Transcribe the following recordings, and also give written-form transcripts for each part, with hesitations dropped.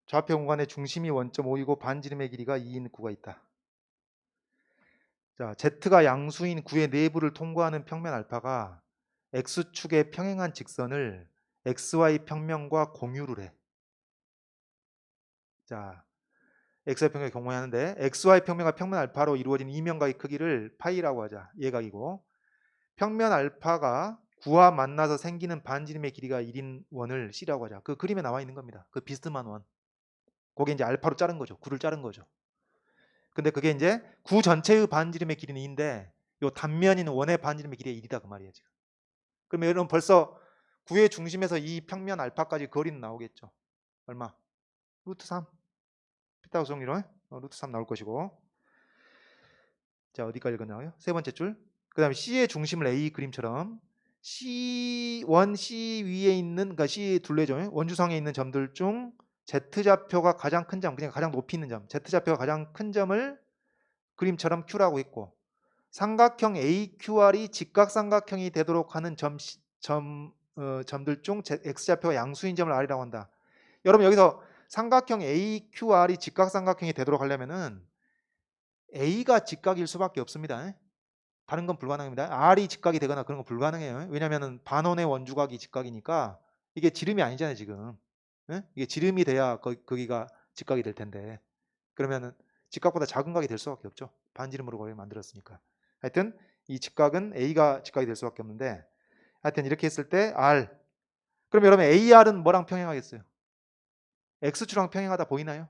좌표 공간의 중심이 원점 O이고 반지름의 길이가 2인 구가 있다. 자, Z가 양수인 구의 내부를 통과하는 평면 알파가 X축에 평행한 직선을 XY 평면과 공유를 해. 자, XY 평면을 공유하는데 XY 평면과 평면 알파로 이루어진 이면각의 크기를 파이라고 하자. 예각이고 평면 알파가 구와 만나서 생기는 반지름의 길이가 1인 원을 C라고 하자. 그 그림에 나와 있는 겁니다. 그 비스듬한 원. 그게 이제 알파로 자른 거죠. 구를 자른 거죠. 근데 그게 이제 구 전체의 반지름의 길이는 2인데 요 단면인 원의 반지름의 길이가 1이다 그 말이에요 지금. 그러면 여러분 벌써 구의 중심에서 이 평면 알파까지 거리는 나오겠죠. 얼마? 루트 3. 피타고라스 정리로 루트 3 나올 것이고. 자, 어디까지 읽었나요? 세 번째 줄. 그 다음에 C의 중심을 A 그림처럼 C1, C 위에 있는, 그러니까 C 둘레죠. 원주상에 있는 점들 중 Z좌표가 가장 큰 점, 그냥 가장 높이 있는 점, Z좌표가 가장 큰 점을 그림처럼 Q라고 했고, 삼각형 AQR이 직각삼각형이 되도록 하는 점들 중 X좌표가 양수인 점을 R이라고 한다. 여러분 여기서 삼각형 AQR이 직각삼각형이 되도록 하려면은 A가 직각일 수밖에 없습니다. 다른 건 불가능합니다. R이 직각이 되거나 그런 건 불가능해요. 왜냐하면 반원의 원주각이 직각이니까 이게 지름이 아니잖아요 지금. 이게 지름이 돼야 거기가 직각이 될 텐데 그러면은 직각보다 작은 각이 될 수밖에 없죠. 반지름으로 거의 만들었으니까. 하여튼 이 직각은 A가 직각이 될 수밖에 없는데 하여튼 이렇게 했을 때 R. 그럼 여러분 AR은 뭐랑 평행하겠어요? X축랑 평행하다 보이나요?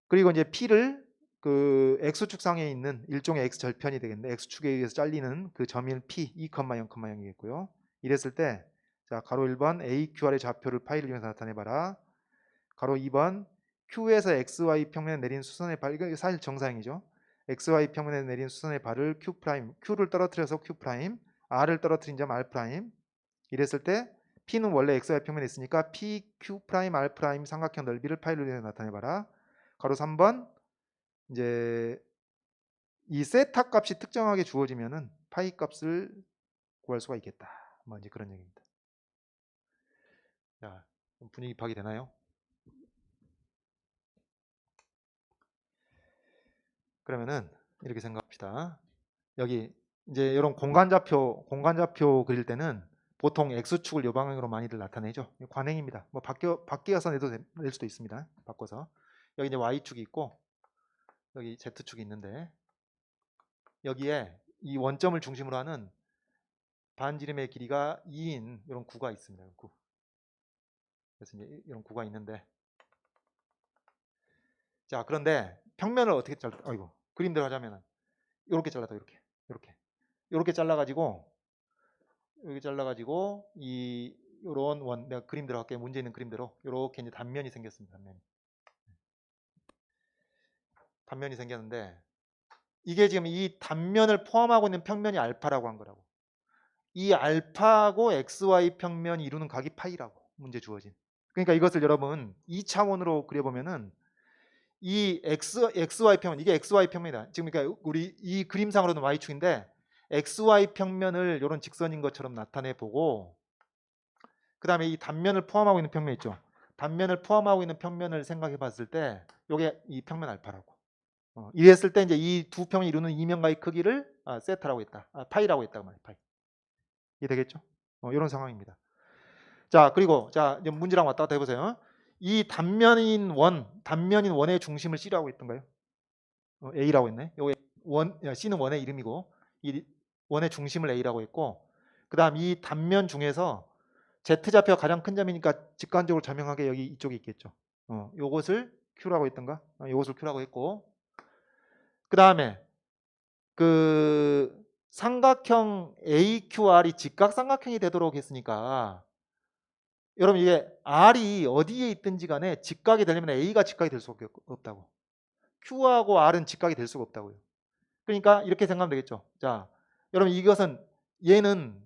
그리고 이제 P를 그 X축상에 있는 일종의 X절편이 되겠는데 X축에 의해서 잘리는 그 점인 P 2,0,0이겠고요. 이랬을 때 자, 가로 1번 AQR의 좌표를 파이를 이용해서 나타내봐라. 가로 2번 Q에서 XY 평면에 내린 수선의 발, 이거 사실 정사형이죠. XY 평면에 내린 수선의 발을 Q', Q를 떨어뜨려서 Q', R을 떨어뜨린 점 R'. 이랬을 때 P는 원래 XY 평면에 있으니까 PQ', R' 삼각형 넓이를 파이로 이용해서 나타내봐라. 가로 3번 이제 이 세타 값이 특정하게 주어지면은 파이 값을 구할 수가 있겠다. 뭐 이제 그런 얘기입니다. 자, 분위기 파악이 되나요? 그러면은 이렇게 생각합시다. 여기 이제 이런 공간좌표 그릴 때는 보통 X축을 요 방향으로 많이들 나타내죠. 관행입니다. 뭐 바뀌어서 낼 수도 있습니다. 바꿔서. 여기 이제 Y축이 있고 여기 Z축이 있는데 여기에 이 원점을 중심으로 하는 반지름의 길이가 2인 이런 구가 있습니다. 구. 그래서 이제 이런 구가 있는데 자, 그런데 평면을 어떻게 아이고, 그림대로 하자면은 이렇게 잘라서 이렇게 잘라가지고 여기 잘라가지고 이 요런 원 내가 그림대로 할게 문제 있는 그림대로 이렇게 이제 단면이 생겼습니다. 단면이 생겼는데 이게 지금 이 단면을 포함하고 있는 평면이 알파라고 한 거라고. 이 알파하고 XY 평면이 이루는 각이 파이라고 문제 주어진. 그러니까 이것을 여러분 2차원으로 그려보면은 이 XY 평면 이게 XY 평면이다. 지금 그러니까 우리 이 그림상으로는 Y축인데 XY 평면을 이런 직선인 것처럼 나타내 보고 그 다음에 이 단면을 포함하고 있는 평면 있죠. 단면을 포함하고 있는 평면을 생각해 봤을 때 이게 이 평면 알파라고. 이랬을 때 이제 이 두 평이 이루는 이면과의 크기를 세타라고 했다. 파이라고 했다고 말이에요. 파이. 이해 되겠죠? 이런 상황입니다. 자, 그리고 자, 이제 문제랑 왔다 갔다 해보세요. 이 단면인 원의 중심을 C라고 했던가요? A라고 했네. 요게 C는 원의 이름이고 이 원의 중심을 A라고 했고 그다음 이 단면 중에서 Z좌표가 가장 큰 점이니까 직관적으로 자명하게 여기 이쪽에 있겠죠. 요것을 Q라고 했던가? 요것을 Q라고 했고 그다음에 그 삼각형 AQR이 직각삼각형이 되도록 했으니까 여러분 이게 R이 어디에 있든지 간에 직각이 되려면 A가 직각이 될 수밖에 없다고. Q하고 R은 직각이 될 수가 없다고요. 그러니까 이렇게 생각하면 되겠죠. 자, 여러분 이것은 얘는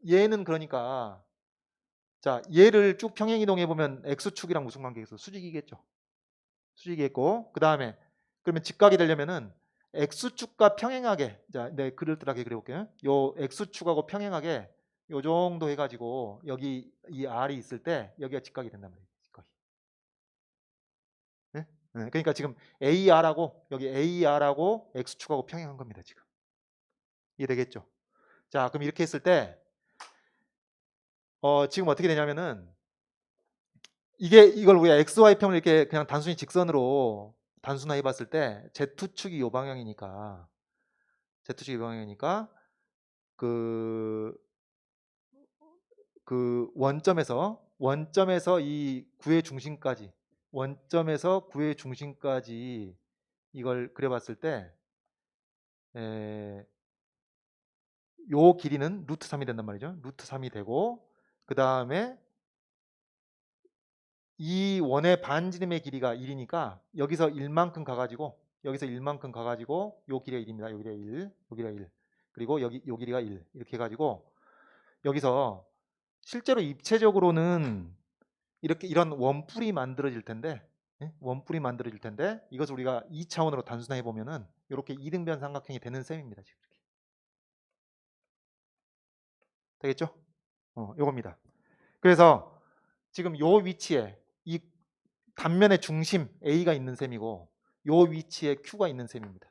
얘는 그러니까 자, 얘를 쭉 평행 이동해 보면 X축이랑 무슨 관계가 있어? 수직이겠죠. 수직이겠고 그다음에 그러면 직각이 되려면은 X축과 평행하게 자, 네, 그럴듯하게 그려 볼게요. 요 X축하고 평행하게 요 정도 해가지고 여기 이 R이 있을 때 여기가 직각이 된단 말이에요. 직각이. 네? 네, 그러니까 지금 AR하고 여기 AR하고 X축하고 평행한 겁니다. 지금 이해되겠죠? 자, 그럼 이렇게 했을 때 지금 어떻게 되냐면은 이걸 우리가 XY 평을 이렇게 그냥 단순히 직선으로 단순화해 봤을 때 Z축이 요 방향이니까 Z축이 요 방향이니까 그, 그 원점에서 이 구의 중심까지 원점에서 구의 중심까지 이걸 그려봤을 때 요 길이는 루트 3이 된단 말이죠. 루트 3이 되고 그 다음에 이 원의 반지름의 길이가 1이니까 여기서 1만큼 가가지고 요 길이가 1입니다. 요 길이가 1, 요 길이가 1 그리고 여기 요 길이가 1 이렇게 해가지고 여기서 실제로 입체적으로는 이렇게 이런 원뿔이 만들어질 텐데 원뿔이 만들어질 텐데 이것을 우리가 2차원으로 단순화해 보면은 이렇게 이등변 삼각형이 되는 셈입니다. 지금 이렇게. 되겠죠? 요겁니다. 그래서 지금 요 위치에 이 단면의 중심 A가 있는 셈이고 요 위치에 Q가 있는 셈입니다.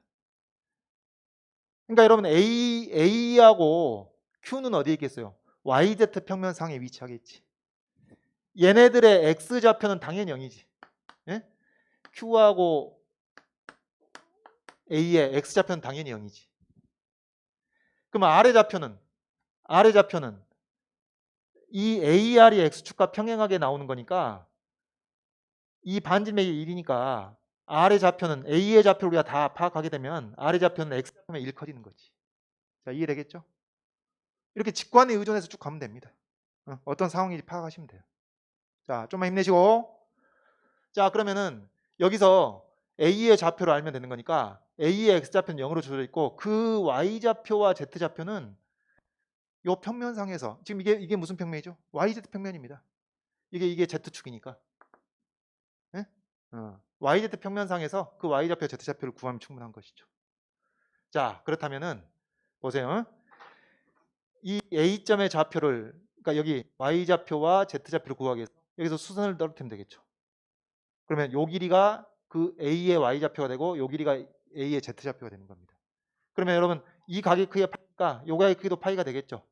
그러니까 여러분 A하고 Q는 어디에 있겠어요? YZ 평면상에 위치하겠지. 얘네들의 X좌표는 당연히 0이지. 예? Q하고 A의 X좌표는 당연히 0이지. 그럼 아래 좌표는 이 AR이 X축과 평행하게 나오는 거니까 이 반지름이 1이니까 아래 좌표는 A의 좌표를 우리가 다 파악하게 되면 아래 좌표는 X좌표면 1 커지는 거지. 자, 이해되겠죠? 이렇게 직관에 의존해서 쭉 가면 됩니다. 어떤 상황인지 파악하시면 돼요. 자, 좀만 힘내시고. 자, 그러면은 여기서 A의 좌표를 알면 되는 거니까 A의 X좌표는 0으로 주어져 있고 그 Y좌표와 Z좌표는 요 평면상에서 지금 이게 무슨 평면이죠? YZ 평면입니다. 이게 Z축이니까. 예? YZ 평면상에서 그 Y좌표, Z좌표를 구하면 충분한 것이죠. 자, 그렇다면은 보세요. 이 A점의 좌표를 그러니까 여기 Y좌표와 Z좌표를 구하기 위해서 여기서 수선을 떨어뜨리면 되겠죠. 그러면 요 길이가 그 A의 Y좌표가 되고 요 길이가 A의 Z좌표가 되는 겁니다. 그러면 여러분 이 각의 크기가 파이니까 요 각의 크기도 파이가 되겠죠.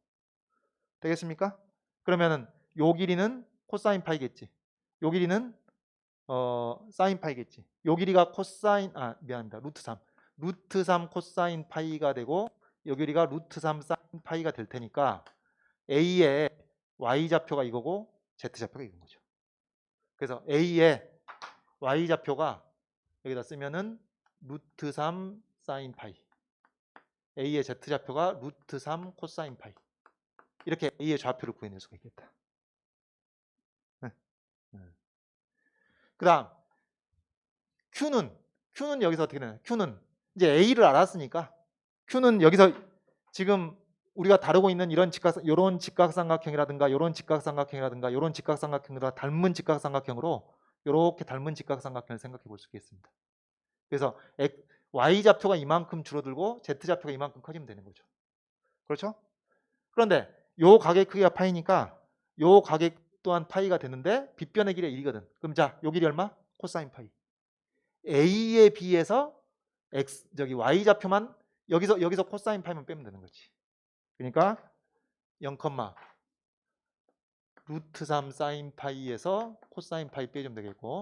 되겠습니까? 그러면은 요 길이는 코사인 파이겠지. 요 길이는 사인 파이겠지. 요 길이가 미안합니다. 루트 3. 루트 3 코사인 파이가 되고 요 길이가 루트 3 사인 파이가 될 테니까 A의 Y좌표가 이거고 Z좌표가 이건 거죠. 그래서 A의 Y좌표가 여기다 쓰면은 루트 3 사인 파이 A의 Z좌표가 루트 3 코사인 파이 이렇게 A의 좌표를 구해낼 수가 있겠다. 그 다음 Q는 여기서 어떻게 되나요? Q는 이제 A를 알았으니까 Q는 여기서 지금 우리가 다루고 있는 이런 요런 직각삼각형이라든가 요런 직각삼각형이라든가 요런 직각삼각형보다 닮은 직각삼각형으로 요렇게 닮은 직각삼각형을 생각해 볼 수 있겠습니다. 그래서 Y좌표가 이만큼 줄어들고 Z좌표가 이만큼 커지면 되는 거죠. 그렇죠? 그런데 요 각의 크기가 파이니까 요 각의 또한 파이가 되는데 빗변의 길이 1이거든. 그럼 자, 요 길이 얼마? 코사인 파이. A에 비해서 Y좌표만 여기서 코사인 파이만 빼면 되는 거지. 그러니까 0, 루트 3 사인 파이에서 코사인 파이 빼주면 되겠고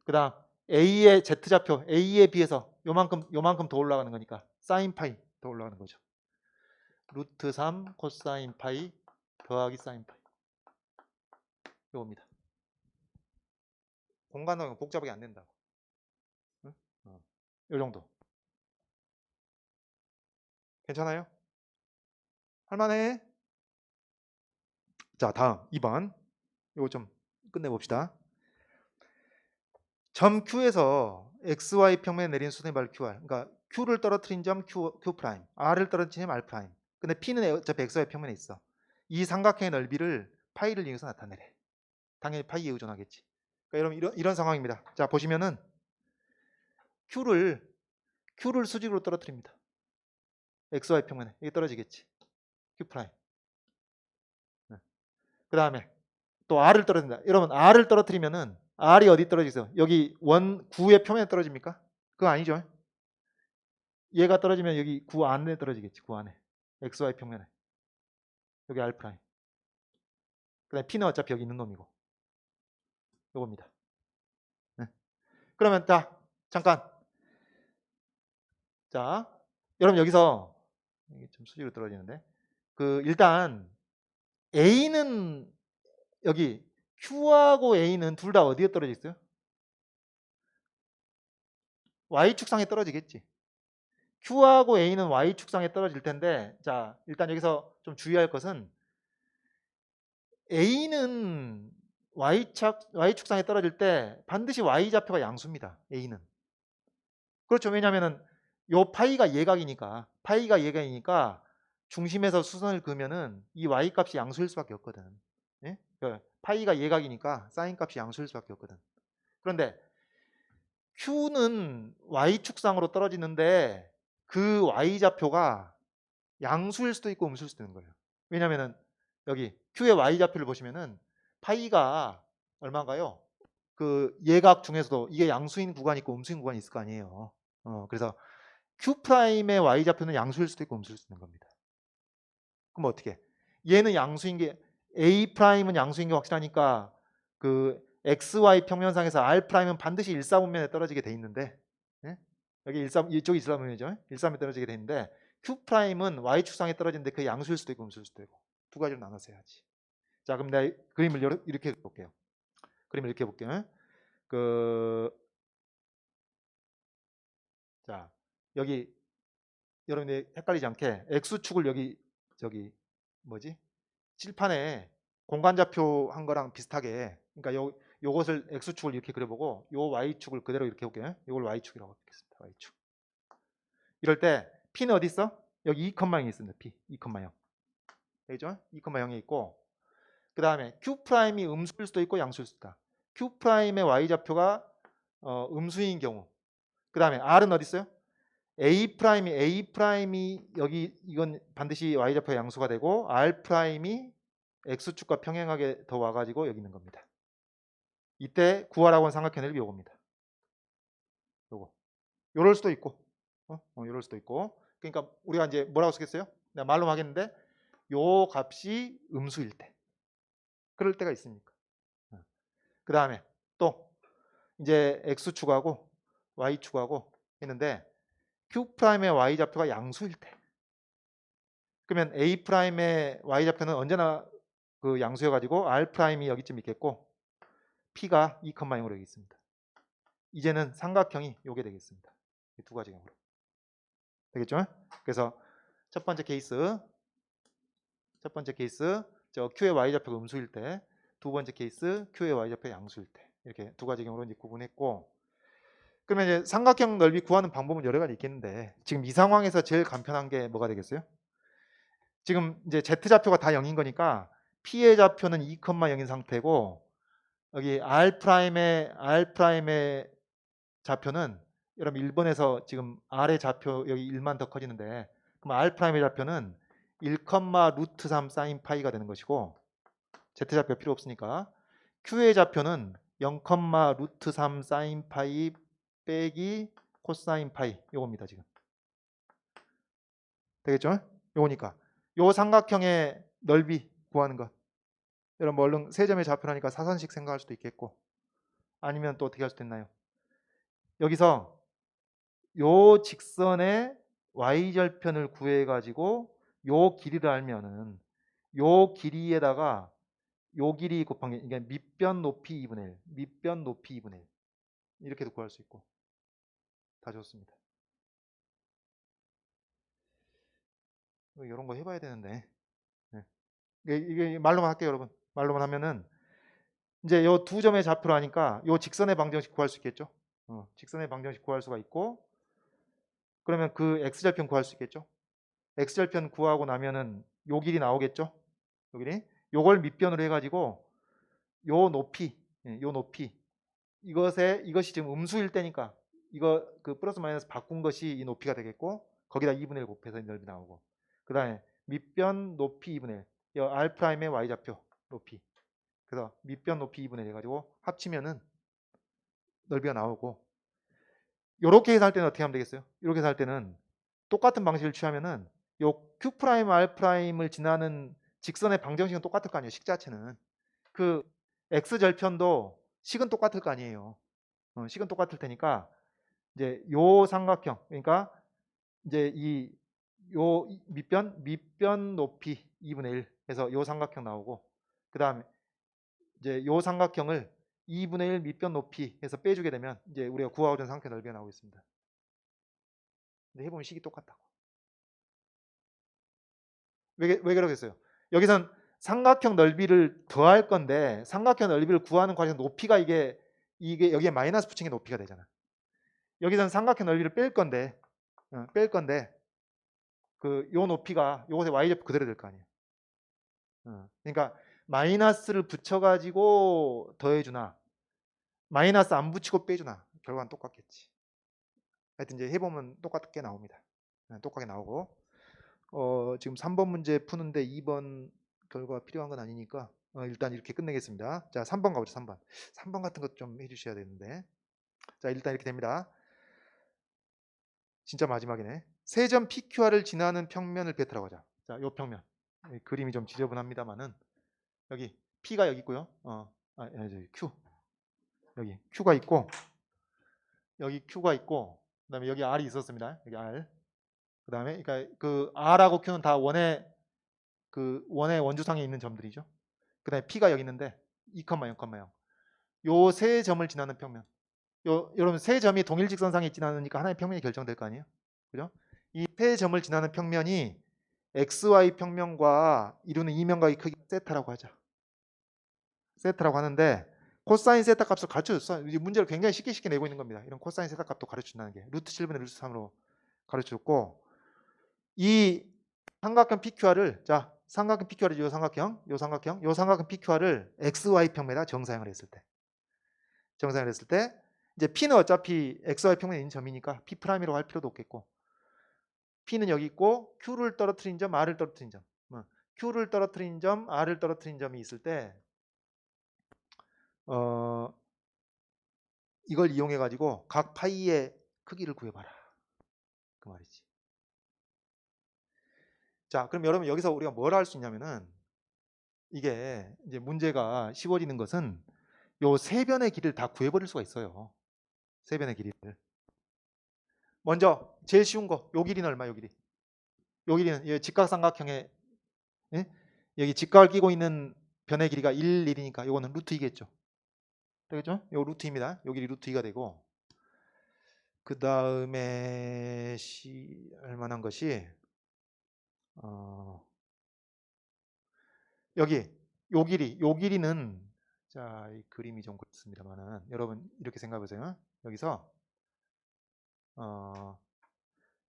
그 다음 A의 Z좌표 A에 비해서 요만큼 더 올라가는 거니까 사인 파이 더 올라가는 거죠. 루트 3 코사인 파이 더하기 사인 파이 요겁니다. 공간은 복잡하게 안 된다고. 응? 요 정도. 괜찮아요? 할만해? 자, 다음 2번. 이거 좀 끝내봅시다. 점 Q에서 XY 평면에 내린 수선의 발 QR. 그러니까 Q를 떨어뜨린 점 Q 프라임, R을 떨어뜨린 점 R 프라임. 근데 P는 어차피 XY 평면에 있어. 이 삼각형의 넓이를 파이를 이용해서 나타내래. 당연히 파이에 의존하겠지. 그러니까 여러분 이런 상황입니다. 자, 보시면은 Q를 수직으로 떨어뜨립니다. XY 평면에 이게 떨어지겠지. Q 프라임. 그 다음에 또 R을 떨어진다. 여러분 R을 떨어뜨리면은 R이 어디 떨어지겠어요? 여기 원 9의 표면에 떨어집니까? 그거 아니죠. 얘가 떨어지면 여기 9 안에 떨어지겠지. 9 안에. XY 평면에. 여기 R 프라임. 그다음에 P는 어차피 여기 있는 놈이고. 요겁니다. 네. 그러면 잠깐. 자, 여러분 여기서 이게 좀 수직으로 떨어지는데. 일단 A는 여기 Q하고 A는 둘 다 어디에 떨어져 있어요? Y축상에 떨어지겠지. Q하고 A는 Y축상에 떨어질 텐데, 자, 일단 여기서 좀 주의할 것은 A는 Y축상에 떨어질 때 반드시 Y좌표가 양수입니다. A는. 그렇죠. 왜냐하면 요 파이가 예각이니까 중심에서 수선을 그으면은 이 Y 값이 양수일 수밖에 없거든. 예? 파이가 예각이니까 사인 값이 양수일 수밖에 없거든. 그런데 Q는 Y축상으로 떨어지는데 그 Y좌표가 양수일 수도 있고 음수일 수도 있는 거예요. 왜냐면은 여기 Q의 Y좌표를 보시면은 파이가 얼마인가요? 그 예각 중에서도 이게 양수인 구간이 있고 음수인 구간이 있을 거 아니에요. 그래서 Q'의 Y좌표는 양수일 수도 있고 음수일 수도 있는 겁니다. 그럼 어떻게? 얘는 양수인 게 A'은 양수인 게 확실하니까 그 XY 평면상에서 R'은 반드시 일사분면에 떨어지게 돼 있는데, 예? 여기 이쪽이 일사분면이죠. 일사분면에 떨어지게 돼 있는데 Q'은 Y축상에 떨어지는데 그 양수일 수도 있고 음수일 수도 있고 두 가지로 나눠서 해야지. 자, 그럼 내가 그림을 이렇게 볼게요. 그림을 이렇게 볼게요. 자, 여기 여러분이 헷갈리지 않게 X축을 여기 저기 뭐지? 칠판에 공간좌표 한 거랑 비슷하게, 그러니까 요것을 X축을 이렇게 그려보고 요 Y축을 그대로 이렇게 볼게요. 요걸 Y축이라고 하겠습니다. Y축. 이럴 때 P는 어디 있어? 여기 2,0이 있습니다. P 2,0. 되죠? 2,0에 있고, 그 다음에 Q'이 음수일 수도 있고 양수일 수도 있다. Q'의 Y좌표가 음수인 경우. 그 다음에 R은 어디 있어요? A'이 여기 이건 반드시 Y좌표 양수가 되고 R'이 X축과 평행하게 더 와가지고 여기 있는 겁니다. 이때 구하라고 한 삼각형의 요겁니다. 요거. 요럴 수도 있고, 요럴 수도 있고. 그러니까 우리가 이제 뭐라고 쓰겠어요? 내가 말로 하겠는데 요 값이 음수일 때, 그럴 때가 있으니까. 그 다음에 또 이제 X축하고 Y축하고 했는데 Q'의 Y좌표가 양수일 때, 그러면 A'의 Y좌표는 언제나 그 양수여가지고 R'이 여기쯤 있겠고 P가 2,0으로 여기 있습니다. 이제는 삼각형이 요게 되겠습니다. 이 두 가지 경우로. 되겠죠? 그래서 첫 번째 케이스 저 Q의 Y좌표가 음수일 때, 두 번째 케이스 Q의 Y좌표가 양수일 때, 이렇게 두 가지 경우로 이제 구분했고, 그러면 이제 삼각형 넓이 구하는 방법은 여러 가지 있겠는데 지금 이 상황에서 제일 간편한 게 뭐가 되겠어요? 지금 이제 Z좌표가 다 0인 거니까 P의 좌표는 2,0인 상태고 여기 R'의 좌표는 여러분 1번에서 지금 R의 좌표 여기 1만 더 커지는데, 그럼 R'의 좌표는 1, 루트 3 사인 파이가 되는 것이고 Z좌표 필요 없으니까 Q의 좌표는 0, 루트 3 사인 파이 빼기 코사인 파이 요겁니다. 지금 되겠죠? 요거니까 요 삼각형의 넓이 구하는 것. 여러분 뭐 얼른 세 점의 좌표라니까 사선식 생각할 수도 있겠고, 아니면 또 어떻게 할 수도 있나요? 여기서 요 직선의 y절편을 구해 가지고 요 길이를 알면은 요 길이에다가 요 길이 곱한 게 이게 밑변 높이 2분의 1, 밑변 높이 2분의 1 이렇게도 구할 수 있고 다 좋습니다. 이런 거 해봐야 되는데, 네. 이게 말로만 할게요, 여러분. 말로만 하면은 이제 요 두 점의 좌표로 하니까 요 직선의 방정식 구할 수 있겠죠. 직선의 방정식 구할 수가 있고, 그러면 그 x절편 구할 수 있겠죠. x절편 구하고 나면은 요 길이 나오겠죠. 요 길이. 요걸 밑변으로 해가지고 요 높이, 요 높이 이것이 지금 음수일 때니까 이거 그 플러스 마이너스 바꾼 것이 이 높이가 되겠고 거기다 2분의 1 곱해서 이 넓이 나오고, 그 다음에 밑변 높이 2분의 1 R'의 Y좌표 높이. 그래서 밑변 높이 2분의 1 해가지고 합치면은 넓이가 나오고, 요렇게 해서 할 때는 어떻게 하면 되겠어요? 이렇게 해서 할 때는 똑같은 방식을 취하면은 요 Q 프라임 R 프라임을 지나는 직선의 방정식은 똑같을 거 아니에요. 식 자체는. 그 X 절편도 식은 똑같을 거 아니에요. 식은 똑같을 테니까 이제 요 삼각형, 그러니까 이제 이 요 밑변 높이 2분의 1 해서 요 삼각형 나오고, 그 다음에 이제 요 삼각형을 2분의 1 밑변 높이 해서 빼주게 되면 이제 우리가 구하고자 하는 삼각형 넓이가 나오고 있습니다. 근데 해보면 식이 똑같다고. 왜 그러겠어요? 여기선 삼각형 넓이를 더할 건데 삼각형 넓이를 구하는 과정 높이가 이게 여기에 마이너스 붙인 게 높이가 되잖아. 여기선 삼각형 넓이를 뺄 건데 그 요 높이가 요것의 y좌표 그대로 될 거 아니에요. 그러니까 마이너스를 붙여가지고 더해주나 마이너스 안 붙이고 빼주나 결과는 똑같겠지. 하여튼 이제 해보면 똑같게 나옵니다. 똑같게 나오고, 지금 3번 문제 푸는데 2번 결과 필요한 건 아니니까 일단 이렇게 끝내겠습니다. 자, 3번 가보죠. 3번 같은 것 좀 해주셔야 되는데, 자, 일단 이렇게 됩니다. 진짜 마지막이네. 세점 PQR을 지나는 평면을 베타라고 하자. 자, 요 평면. 그림이 좀 지저분합니다만은 여기 P가 여기 있고요. 저기 Q. 여기 Q가 있고, 여기 Q가 있고, 그다음에 여기 R이 있었습니다. 여기 R. 그다음에 그러니까 그 R하고 Q는 다 원의 원주상에 있는 점들이죠. 그다음에 P가 여기 있는데 2,0, 0,0. 요 세 점을 지나는 평면. 여러분 세 점이 동일 직선상에 지나니까 하나의 평면이 결정될 거 아니에요? 그죠? 이 세 점을 지나는 평면이 XY 평면과 이루는 이면각의 크기 세타라고 하죠. 세타라고 하는데 코사인 세타 값을 가르쳐줬어. 이 문제를 굉장히 쉽게 내고 있는 겁니다. 이런 코사인 세타 값도 가르쳐준다는 게 루트 7분의 루트 3으로 가르쳐줬고, 이 삼각형 PQR을 삼각형 PQR이 요 삼각형 PQR을 XY 평면에다 정사형을 했을 때 이제 P는 어차피 XY 평면에 있는 점이니까 P 프라임이라고 할 필요도 없겠고, P는 여기 있고 Q를 떨어뜨린 점, R을 떨어뜨린 점, Q를 떨어뜨린 점, R을 떨어뜨린 점이 있을 때 이걸 이용해 가지고 각 파이의 크기를 구해봐라, 그 말이지. 자, 그럼 여러분 여기서 우리가 뭘 할 수 있냐면은, 이게 이제 문제가 쉬워지는 것은 요 세 변의 길이를 다 구해버릴 수가 있어요. 세 변의 길이를. 먼저 제일 쉬운 거, 요 길이는 얼마? 요 길이는 직각삼각형에, 예? 여기 직각을 끼고 있는 변의 길이가 1, 1이니까 요거는 루트 2겠죠. 되겠죠? 요 루트 2입니다. 요 길이 루트 2가 되고, 그 다음에 할만한 것이 여기 요 길이는, 자, 이 그림이 좀 그렇습니다만은 여러분 이렇게 생각해 보세요. 여기서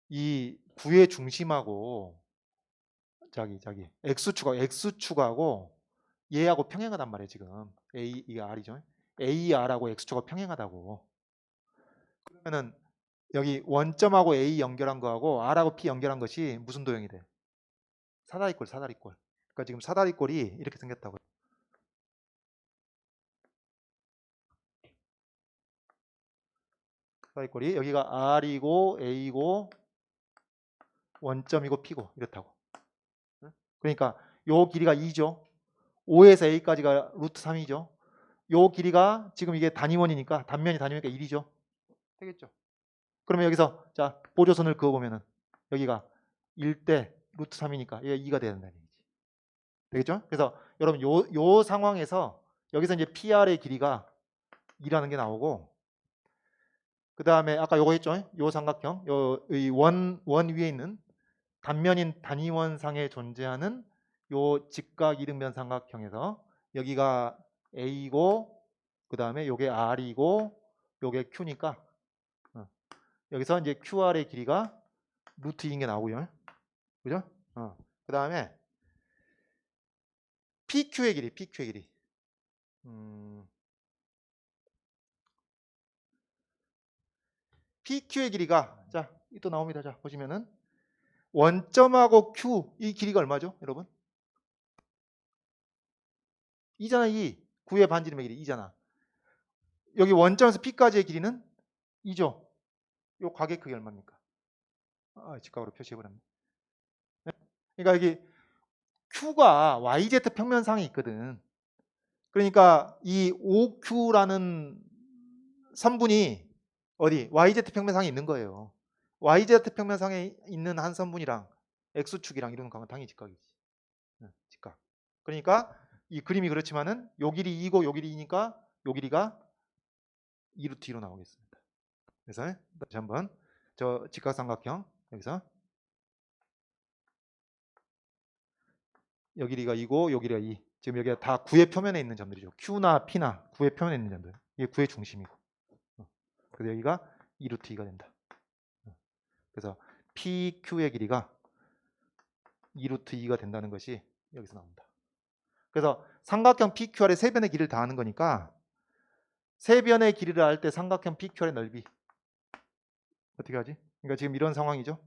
이 구의 중심하고 x축하고 얘하고 평행하단 말이에요. 지금 이게 r이죠. AR하고 x축하고 평행하다고. 그러면은 여기 원점하고 A 연결한 거하고 R하고 P 연결한 것이 무슨 도형이 돼? 사다리꼴. 그러니까 지금 사다리꼴이 이렇게 생겼다고요. 사다리꼴이 여기가 R이고 A고 원점이고 P고 이렇다고. 그러니까 요 길이가 2죠. 5에서 A까지가 루트 3이죠. 요 길이가 지금 이게 단위원이니까 단면이 단위니까 1이죠. 되겠죠. 그러면 여기서 자 보조선을 그어보면은 여기가 1대 루트 3이니까 얘가 2가 돼야 된다는 얘기지. 되겠죠? 그래서 여러분 요 상황에서 여기서 이제 PR의 길이가 2라는 게 나오고, 그 다음에 아까 요거 했죠? 요 삼각형, 원 위에 있는 단면인 단위원상에 존재하는 요 직각 이등변 삼각형에서 여기가 A고, 그 다음에 요게 R이고 요게 Q니까 여기서 이제 QR의 길이가 루트 2인 게 나오고요. 그죠? 그 다음에 PQ의 길이. PQ의 길이가, 자, 또 나옵니다. 자, 보시면은 원점하고 Q 이 길이가 얼마죠, 여러분? 2잖아 2. 9의 반지름의 길이 2잖아. 여기 원점에서 P까지의 길이는 2죠. 요 가계 크기 얼마입니까? 직각으로 표시해버렸네. 그러니까 여기 Q가 YZ 평면상에 있거든. 그러니까 이 OQ라는 선분이 어디 YZ 평면상에 있는 거예요. YZ 평면상에 있는 한 선분이랑 X축이랑 이루는 각은 당연히 직각이지. 직각. 그러니까 이 그림이 그렇지만은 요 길이 2고 요 길이 2니까 요 길이가 2루트 2로 나오겠습니다. 그래서 다시 한번 저 직각삼각형 여기서 요 길이가 2고 요 길이가 2. 지금 여기가 다 9의 표면에 있는 점들이죠. Q나 P나 9의 표면에 있는 점들. 이게 9의 중심이고. 그래서 여기가 2루트 2가 된다. 그래서 PQ의 길이가 2루트 2가 된다는 것이 여기서 나온다. 그래서 삼각형 PQR의 세 변의 길이를 다하는 거니까 세 변의 길이를 할 때 삼각형 PQR의 넓이 어떻게 하지? 그러니까 지금 이런 상황이죠.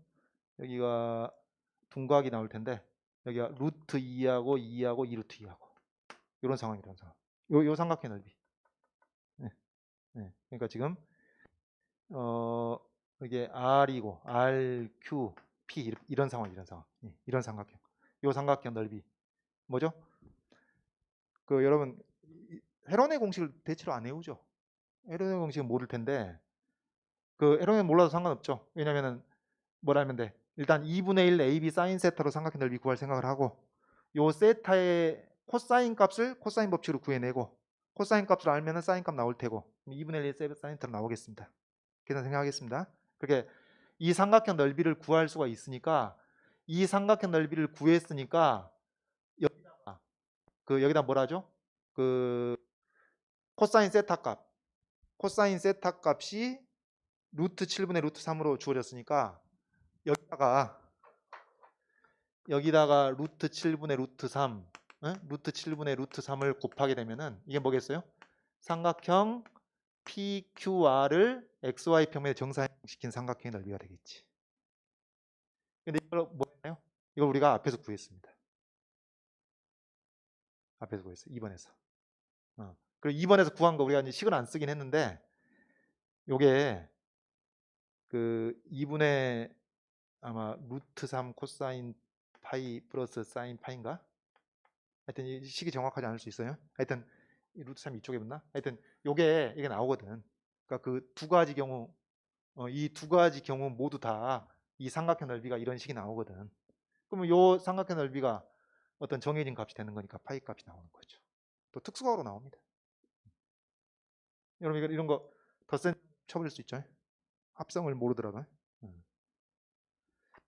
여기가 둔각이 나올 텐데 여기가 루트 2하고 2하고 2루트 2하고 이런 상황이란 상황. 요 삼각형 넓이. 네. 네. 그러니까 지금 이게 R이고 R, Q, P 이런 상황 이런 상황. 네. 이런 삼각형. 요 삼각형 넓이 뭐죠? 그 여러분 헤론의 공식을 대체로 안 외우죠. 헤론의 공식은 모를 텐데 그 헤론의 몰라도 상관없죠. 왜냐면은 뭘 알면 돼. 일단 2분의 1 AB 사인 세타로 삼각형 넓이 구할 생각을 하고 요 세타의 코사인 값을 코사인 법칙으로 구해내고 코사인 값을 알면은 사인 값 나올 테고 2분의 1 사인 세타로 나오겠습니다. 계산 생각하겠습니다. 그렇게 이 삼각형 넓이를 구할 수가 있으니까 이 삼각형 넓이를 구했으니까 여기다가 여기다 뭐라죠? 그 코사인 세타 값 코사인 세타 값이 루트 7분의 루트 3으로 주어졌으니까 여기다가 루트 7분의 루트 3 루트 7분의 루트 3을 곱하게 되면은 이게 뭐겠어요? 삼각형 PQR을 XY 평면에 정사시킨 삼각형의 넓이가 되겠지. 근데 이걸 뭐예요? 이걸 우리가 앞에서 구했습니다. 앞에서 구했어요. 2번에서. 그리고 2번에서 구한 거 우리가 이제 식을 안 쓰긴 했는데 요게 그 2분의 아마 루트 3 코사인 파이 플러스 사인 파인가? 하여튼 이 식이 정확하지 않을 수 있어요. 하여튼 이 루트 3 이쪽에 붙나? 하여튼 이게 나오거든. 그러니까 그 두 가지 경우 이 두 가지 경우 모두 다 이 삼각형 넓이가 이런 식이 나오거든. 그러면 요 삼각형 넓이가 어떤 정해진 값이 되는 거니까 파이 값이 나오는 거죠. 또 특수각으로 나옵니다. 여러분 이런 거 덧셈 쳐버릴 수 있죠. 합성을 모르더라도.